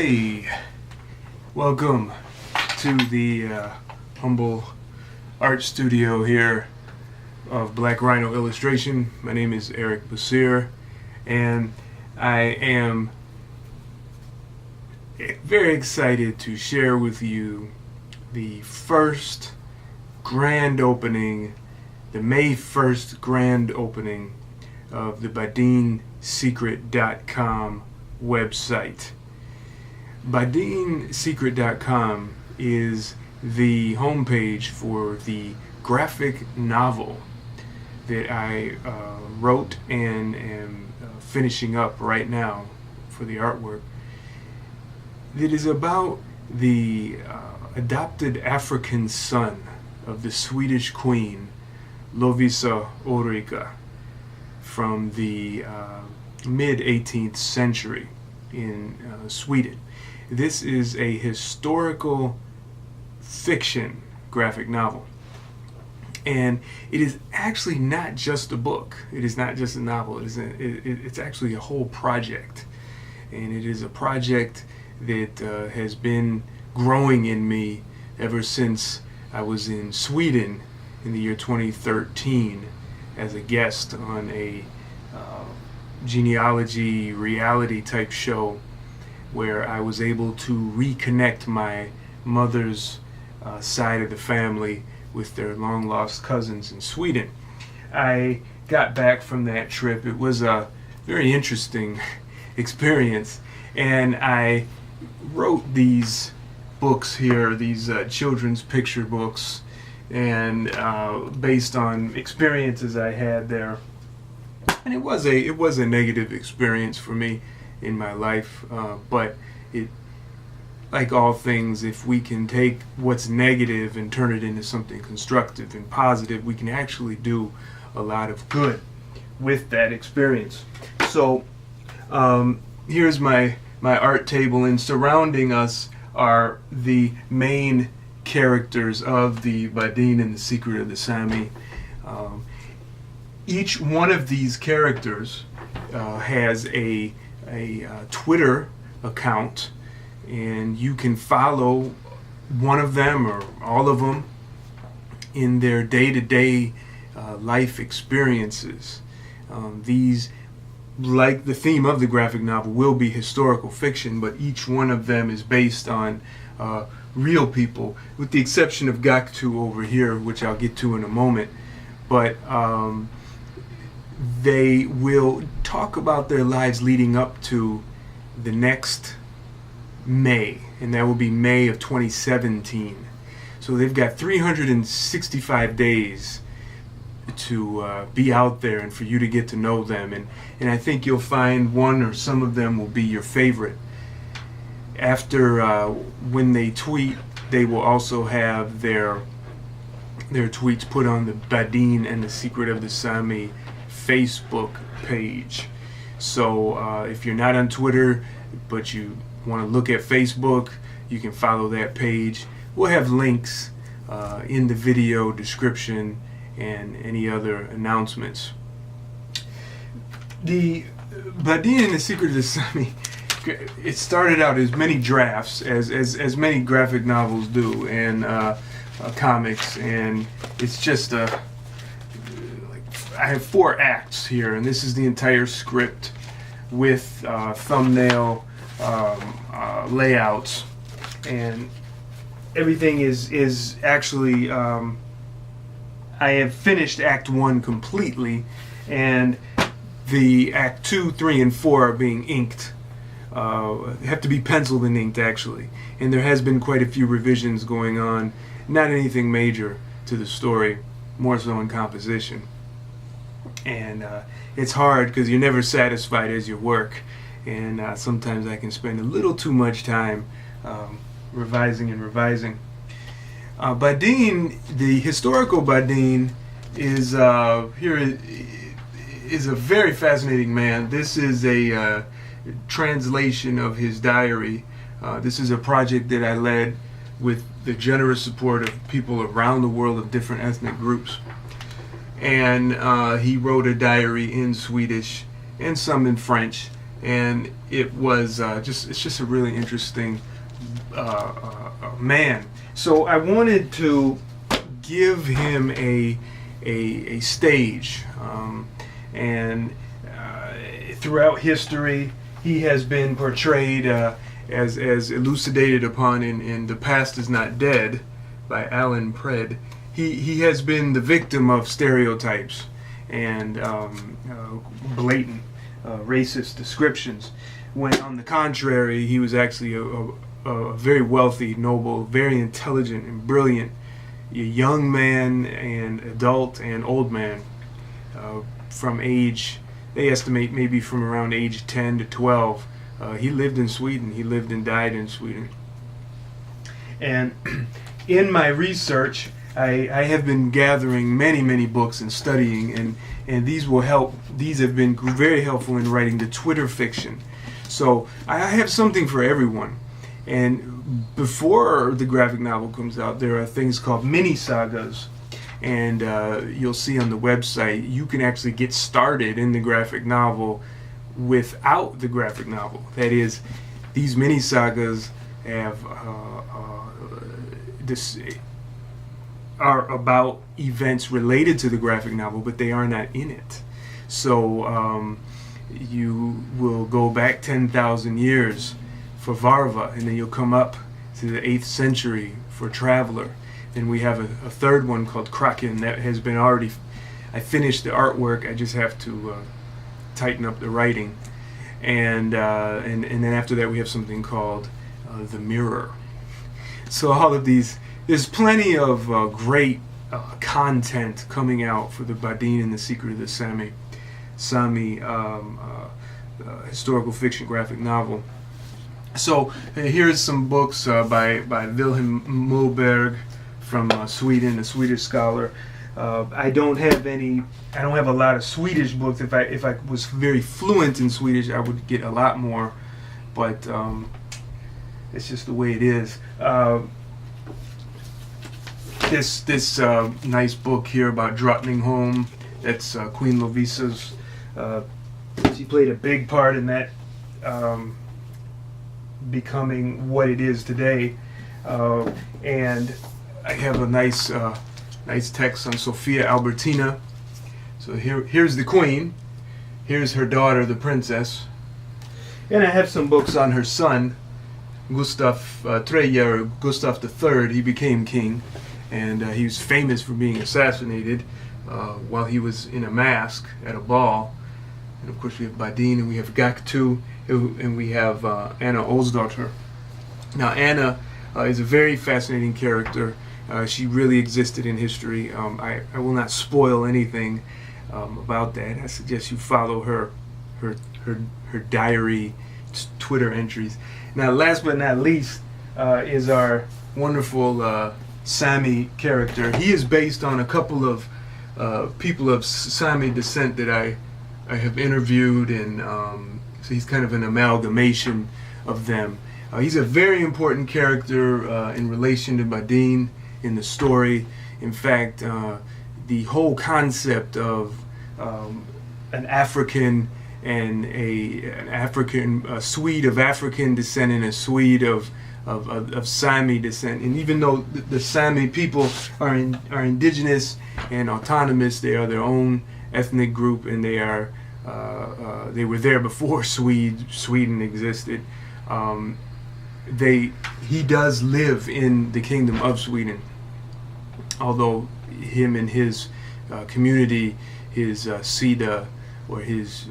Hey, welcome to the humble art studio here of Black Rhino Illustration. My name is Eric Basir, and I am very excited to share with you the first grand opening, the May 1st grand opening of the BadinSecret.com website. BadinSecret.com is the homepage for the graphic novel that I wrote and am finishing up right now for the artwork. It is about the adopted African son of the Swedish queen Lovisa Ulrika from the mid-18th century in Sweden. This is a historical fiction graphic novel, and it is actually not just a book. It is not just a novel. It's actually a whole project, and it is a project that has been growing in me ever since I was in Sweden in the year 2013 as a guest on a genealogy reality type show, where I was able to reconnect my mother's side of the family with their long lost cousins in Sweden. I got back from that trip. It was a very interesting experience, and I wrote these books here, these children's picture books, and based on experiences I had there. And it was a negative experience for me in my life, but it, like all things, if we can take what's negative and turn it into something constructive and positive, we can actually do a lot of good with that experience. So here's my art table, and surrounding us are the main characters of the Badin and the Secret of the Saami. Each one of these characters has a Twitter account, and you can follow one of them or all of them in their day-to-day life experiences. These, like the theme of the graphic novel, will be historical fiction, but each one of them is based on real people, with the exception of Gaktu over here, which I'll get to in a moment. But they will talk about their lives leading up to the next May, and that will be May of 2017. So they've got 365 days to be out there and for you to get to know them, and I think you'll find one or some of them will be your favorite. After when they tweet, they will also have their tweets put on the Badin and the Secret of the Saami Facebook page. So if you're not on Twitter but you want to look at Facebook, you can follow that page. We'll have links in the video description and any other announcements. The Badin and the Secret of the Saami, it started out as many drafts, as many graphic novels do, and comics, and it's just I have 4 acts here, and this is the entire script with thumbnail layouts, and everything is actually I have finished Act 1 completely, and the Act 2, 3, and 4 are being inked. Have to be penciled and inked, actually, and there has been quite a few revisions going on. Not anything major to the story, more so in composition. And it's hard because you're never satisfied as you work, and sometimes I can spend a little too much time revising and revising. Badin, the historical Badin, is a very fascinating man. This is a translation of his diary. This is a project that I led with the generous support of people around the world of different ethnic groups. And he wrote a diary in Swedish and some in French and it's just a really interesting man. So I wanted to give him a stage, and throughout history he has been portrayed as elucidated upon in The Past Is Not Dead by Alan Pred. He has been the victim of stereotypes and blatant racist descriptions, when on the contrary he was actually a very wealthy, noble, very intelligent and brilliant young man and adult and old man, from age, they estimate maybe from around age 10 to 12. He lived in Sweden. He lived and died in Sweden. And in my research, I have been gathering many books and studying, and these will help. These have been very helpful in writing the Twitter fiction. So I have something for everyone. And before the graphic novel comes out, there are things called Mini-Sagas. And you'll see on the website, you can actually get started in the graphic novel without the graphic novel. That is, these Mini-Sagas have are about events related to the graphic novel, but they are not in it. So you will go back 10,000 years for Varva, and then you'll come up to the 8th century for Traveler. And we have a third one called Kraken that has been already, I finished the artwork, I just have to tighten up the writing. And then after that we have something called The Mirror. So all of these, there's plenty of great content coming out for the Badin and the Secret of the Saami historical fiction graphic novel. So here's some books by Wilhelm Moberg from Sweden, a Swedish scholar. I don't have a lot of Swedish books. If I was very fluent in Swedish, I would get a lot more, but it's just the way it is. This nice book here about Drottningholm, that's Queen Lovisa's. She played a big part in that becoming what it is today, and I have a nice text on Sophia Albertina. So here's the Queen, here's her daughter, the Princess, and I have some books on her son, Gustav III, or Gustav III. He became king, and he was famous for being assassinated while he was in a mask at a ball. And of course we have Badin, and we have Gaktu, and we have Anna Olsdotter. Now Anna is a very fascinating character. She really existed in history. I will not spoil anything about that. I suggest you follow her diary, Twitter entries. Now, last but not least, is our wonderful Saami character. He is based on a couple of people of Saami descent that I have interviewed, and so he's kind of an amalgamation of them. He's a very important character in relation to Badin in the story. In fact, the whole concept of an African and a Swede of African descent and a Swede of Saami descent, and even though the Saami people are indigenous and autonomous, they are their own ethnic group, and they were there before Sweden existed. He does live in the Kingdom of Sweden, although him and his community, his Sida, or his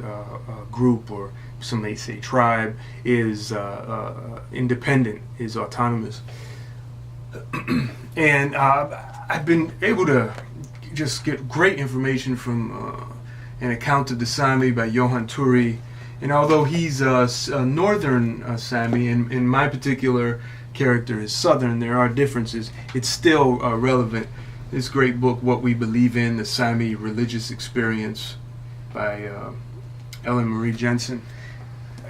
group, or some may say tribe, is independent, is autonomous. And I've been able to just get great information from an account of the Saami by Johan Turi. And although he's a northern Saami, and my particular character is southern, there are differences, it's still relevant. This great book, What We Believe In, The Saami Religious Experience, by Ellen Marie Jensen.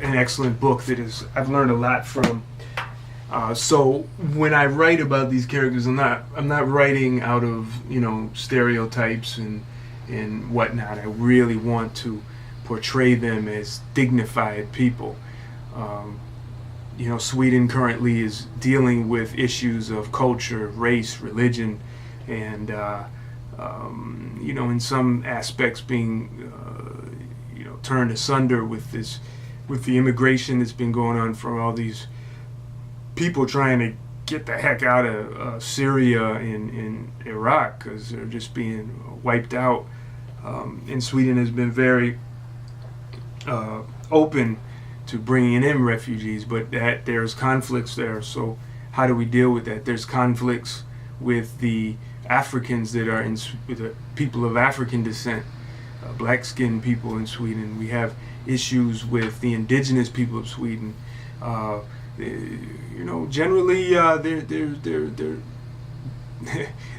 An excellent book that I've learned a lot from. So when I write about these characters, I'm not writing out of stereotypes and whatnot. I really want to portray them as dignified people. Sweden currently is dealing with issues of culture, race, religion, and in some aspects being turned asunder with the immigration that's been going on from all these people trying to get the heck out of Syria and Iraq, because they're just being wiped out. And Sweden has been very open to bringing in refugees, but that there's conflicts there. So how do we deal with that? There's conflicts with the Africans that are with the people of African descent, black-skinned people in Sweden. We have issues with the indigenous people of Sweden. Generally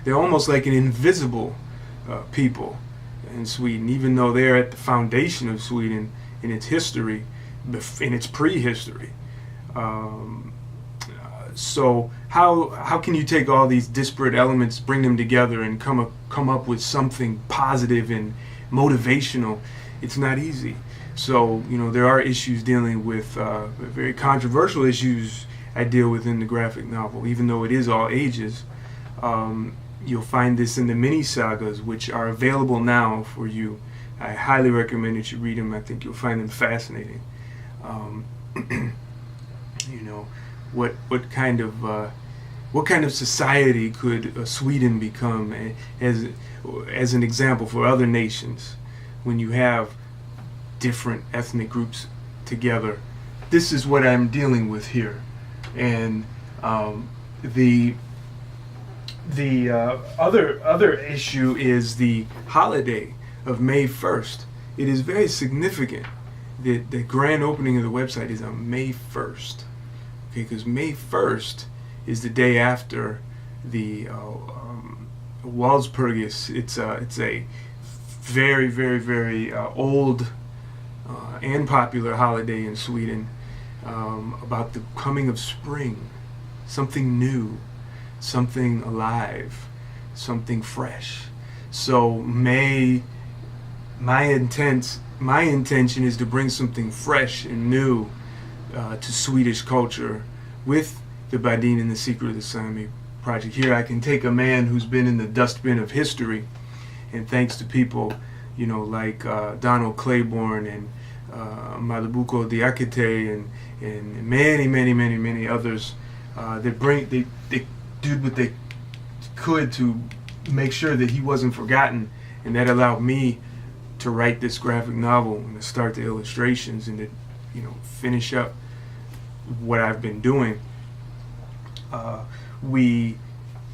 they're almost like an invisible people in Sweden, even though they're at the foundation of Sweden in its history, in its prehistory. So how can you take all these disparate elements, bring them together, and come up with something positive and motivational? It's not easy. So there are issues dealing with very controversial issues I deal with in the graphic novel, even though it is all ages. You'll find this in the Mini-Sagas, which are available now for you. I highly recommend that you read them. I think you'll find them fascinating. What kind of society could Sweden become as an example for other nations when you have different ethnic groups together? This is what I'm dealing with here, and the other issue is the holiday of May 1st. It is very significant that the grand opening of the website is on May 1st. Okay, because May 1st is the day after the Walpurgis. It's a very, very, very old and popular holiday in Sweden about the coming of spring, something new, something alive, something fresh. So my intention is to bring something fresh and new to Swedish culture with the Badin and the Secret of the Saami project. Here I can take a man who's been in the dustbin of history, and thanks to people like Donald Claiborne and Malabuko Diakite and many others, they did what they could to make sure that he wasn't forgotten, and that allowed me to write this graphic novel and to start the illustrations and to finish up what I've been doing. We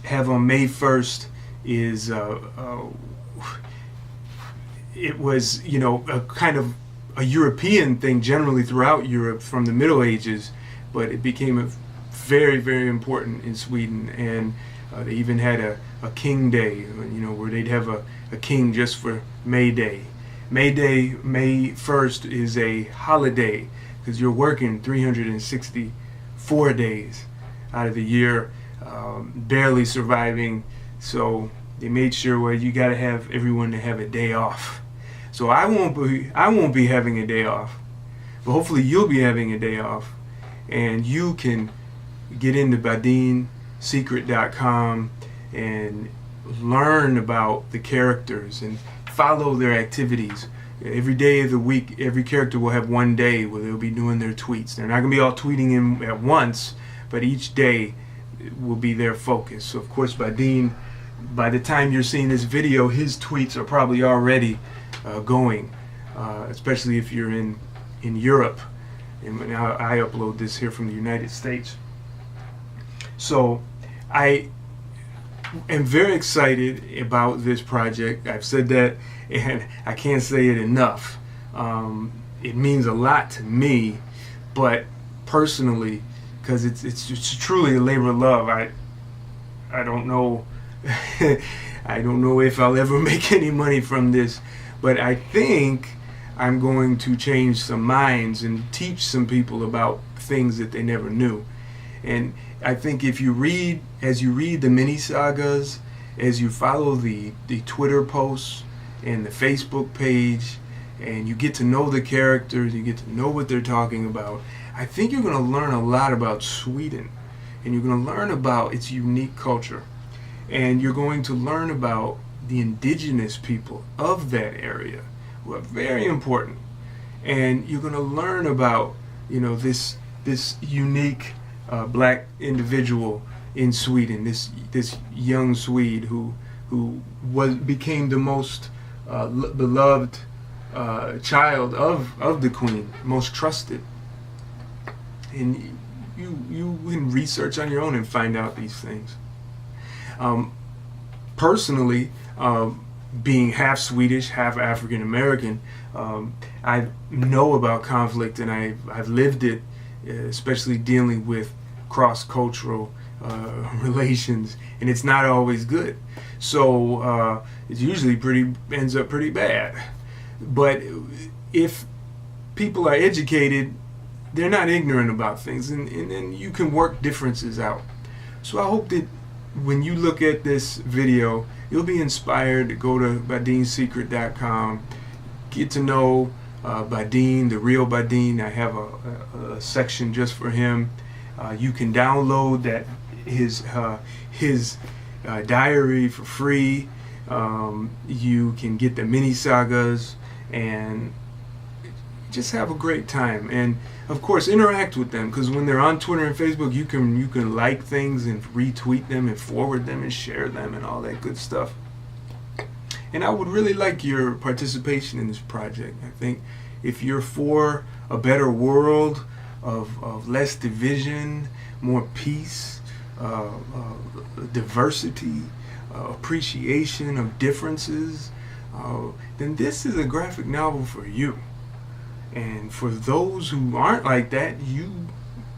have on May 1st is it was a kind of a European thing generally throughout Europe from the Middle Ages, but it became very, very important in Sweden, and they even had a King Day, where they'd have a king just for May Day. May Day, May 1st, is a holiday because you're working 364 days out of the year, barely surviving. So they made sure you got to have everyone to have a day off. So I won't be having a day off, but hopefully you'll be having a day off, and you can get into badinsecret.com and learn about the characters and follow their activities. Every day of the week, every character will have one day where they'll be doing their tweets. They're not going to be all tweeting in at once, but each day will be their focus. So of course Badin, by the time you're seeing this video, his tweets are probably already going, especially if you're in Europe. And now I upload this here from the United States. So I am very excited about this project. I've said that, and I can't say it enough. It means a lot to me, but personally, because it's truly a labor of love. I don't know I don't know if I'll ever make any money from this, but I think I'm going to change some minds and teach some people about things that they never knew. And I think if you read, as you read the Mini-Sagas, as you follow the Twitter posts and the Facebook page and you get to know the characters, you get to know what they're talking about, I think you're going to learn a lot about Sweden, and you're going to learn about its unique culture, and you're going to learn about the indigenous people of that area, who are very important, and you're going to learn about, you know, this unique black individual in Sweden, this young Swede who became the most beloved child of the Queen, most trusted. And you can research on your own and find out these things. Personally, being half Swedish, half African American, I know about conflict, and I've lived it, especially dealing with cross-cultural relations, and it's not always good. So it usually ends up pretty bad. But if people are educated, they're not ignorant about things, and you can work differences out. So I hope that when you look at this video, you'll be inspired to go to badinsecret.com, get to know Badin, the real Badin. I have a section just for him. You can download his diary for free. You can get the Mini-Sagas and just have a great time. And of course, interact with them, because when they're on Twitter and Facebook, you can like things and retweet them and forward them and share them and all that good stuff. And I would really like your participation in this project. I think if you're for a better world of less division, more peace, diversity, appreciation of differences, then this is a graphic novel for you. And for those who aren't like that,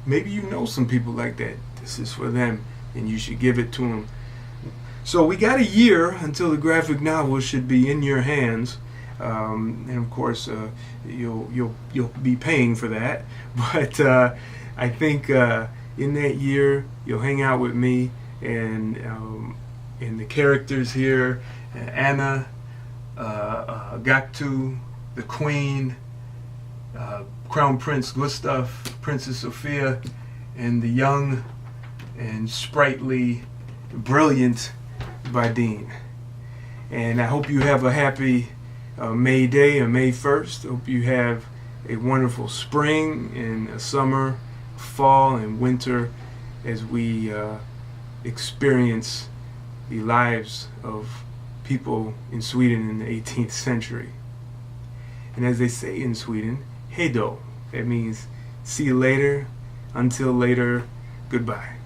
maybe you know some people like that. This is for them, and you should give it to them. So we got a year until the graphic novel should be in your hands, and of course you'll be paying for that. But I think in that year you'll hang out with me and the characters here: Anna, Gaktu, the Queen, Crown Prince Gustav, Princess Sophia, and the young and sprightly, brilliant Badin. And I hope you have a happy May Day, or May 1st. Hope you have a wonderful spring and a summer, fall, and winter as we experience the lives of people in Sweden in the 18th century. And as they say in Sweden, hej då. That means see you later, until later, goodbye.